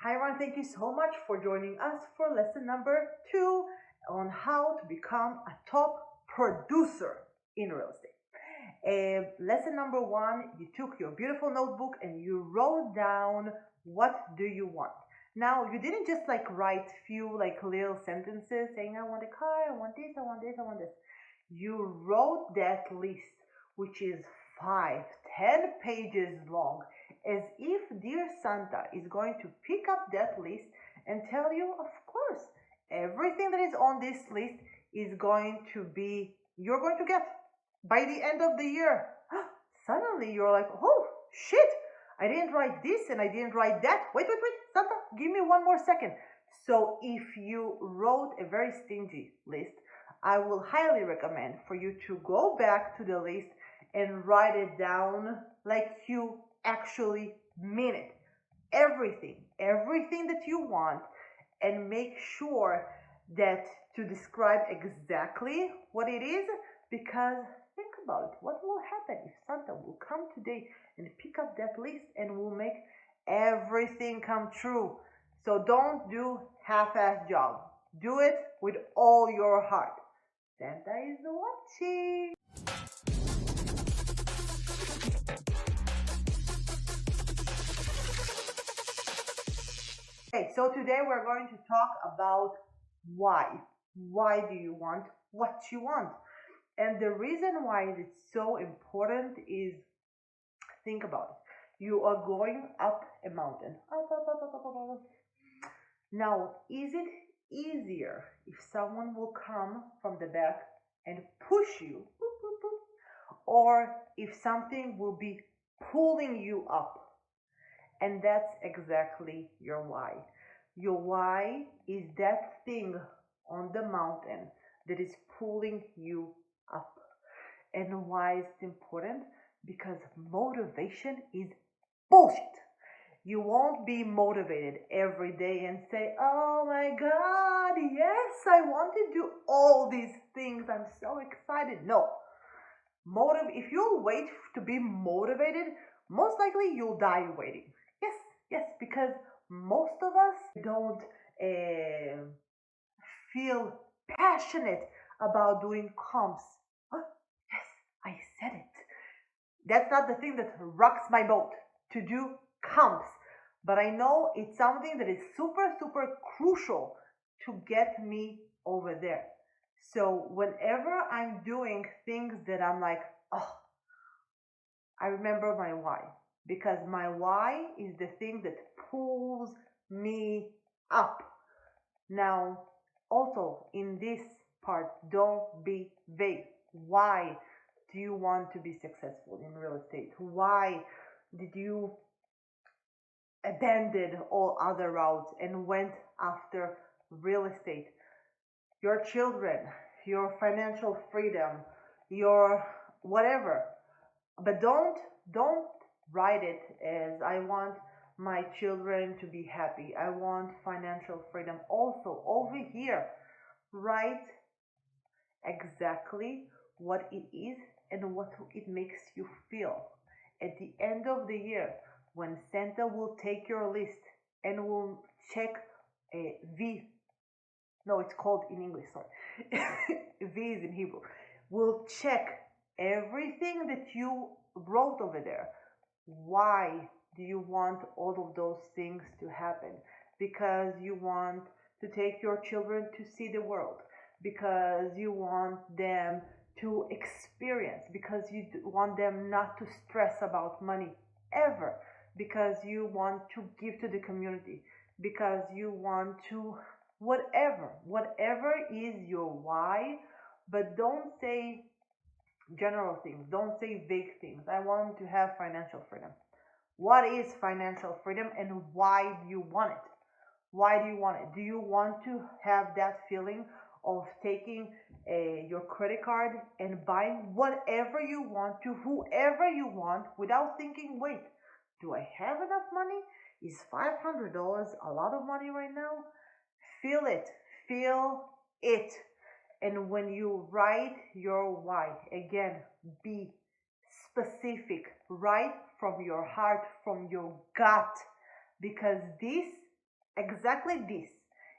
Hi, Ron. Thank you so much for joining us for lesson number 2 on how to become a top producer in real estate. Lesson number 1, you took your beautiful notebook and you wrote down what do you want. Now, you didn't just write few little sentences saying, I want a car, I want this, I want this, I want this. You wrote that list, which is 5, 10 pages long, as if dear Santa is going to pick up that list and tell you, of course, everything that is on this list is going to be, you're going to get by the end of the year. Suddenly you're like, oh shit, I didn't write this and I didn't write that. Wait, Santa, give me one more second. So if you wrote a very stingy list, I will highly recommend for you to go back to the list and write it down like you actually mean it. Everything that you want, and make sure that to describe exactly what it is, because think about it. What will happen if Santa will come today and pick up that list and will make everything come true? So don't do half-ass job. Do it with all your heart. Santa is watching. Okay, so today we're going to talk about why. Why do you want what you want? And the reason why it's so important is, think about it. You are going up a mountain. Up. Now, is it easier if someone will come from the back and push you, or if something will be pulling you up? And that's exactly your why. Your why is that thing on the mountain that is pulling you up. And why is it important? Because motivation is bullshit. You won't be motivated every day and say, oh my God, yes, I want to do all these things. I'm so excited. No. If you wait to be motivated, most likely you'll die waiting. Yes, because most of us don't feel passionate about doing comps. Huh? Yes, I said it. That's not the thing that rocks my boat, to do comps. But I know it's something that is super, super crucial to get me over there. So whenever I'm doing things that I'm like, oh, I remember my why. Because my why is the thing that pulls me up. Now, also in this part, don't be vague. Why do you want to be successful in real estate? Why did you abandon all other routes and went after real estate? Your children, your financial freedom, your whatever. But don't write it as, I want my children to be happy, I want financial freedom. Also over here, write exactly what it is and what it makes you feel. At the end of the year, when Santa will take your list and will check a V, no, it's called in English, sorry. V is in Hebrew. Will check everything that you wrote over there. Why do you want all of those things to happen? Because you want to take your children to see the world, because you want them to experience, because you want them not to stress about money ever, because you want to give to the community, because you want to whatever is your why. But don't say general things, don't say vague things. I want to have financial freedom. What is financial freedom and why do you want it? Why do you want it? Do you want to have that feeling of taking your credit card and buying whatever you want to whoever you want without thinking, wait, do I have enough money? Is $500 a lot of money right now? Feel it. Feel it. And when you write your why, again, be specific. Write from your heart, from your gut, because this exactly this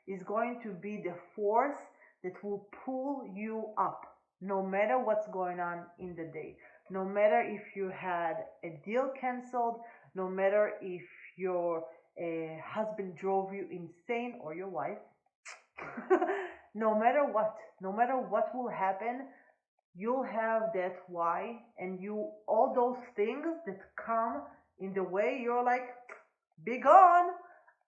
is going to be the force that will pull you up no matter what's going on in the day. No matter if you had a deal canceled, no matter if your husband drove you insane or your wife, no matter what will happen, you'll have that why, and you all those things that come in the way. You're like, be gone,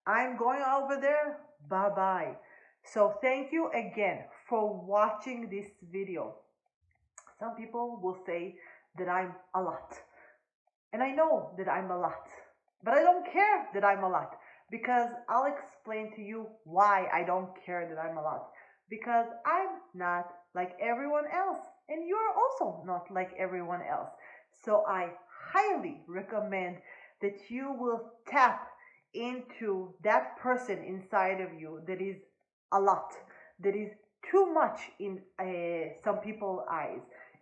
I'm going over there, bye bye. So thank you again for watching this video. Some people will say that I'm a lot, and I know that I'm a lot, but I don't care that I'm a lot, because I'll explain to you why I don't care that I'm a lot. Because I'm not like everyone else, and you're also not like everyone else. So I highly recommend that you will tap into that person inside of you that is a lot, that is too much in some people's eyes,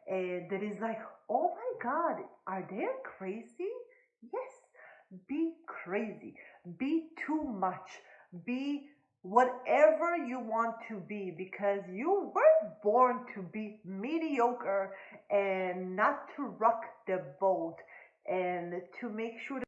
that is like, oh my God, are they crazy? Yes, be crazy, be too much, be whatever you want to be, because you weren't born to be mediocre and not to rock the boat and to make sure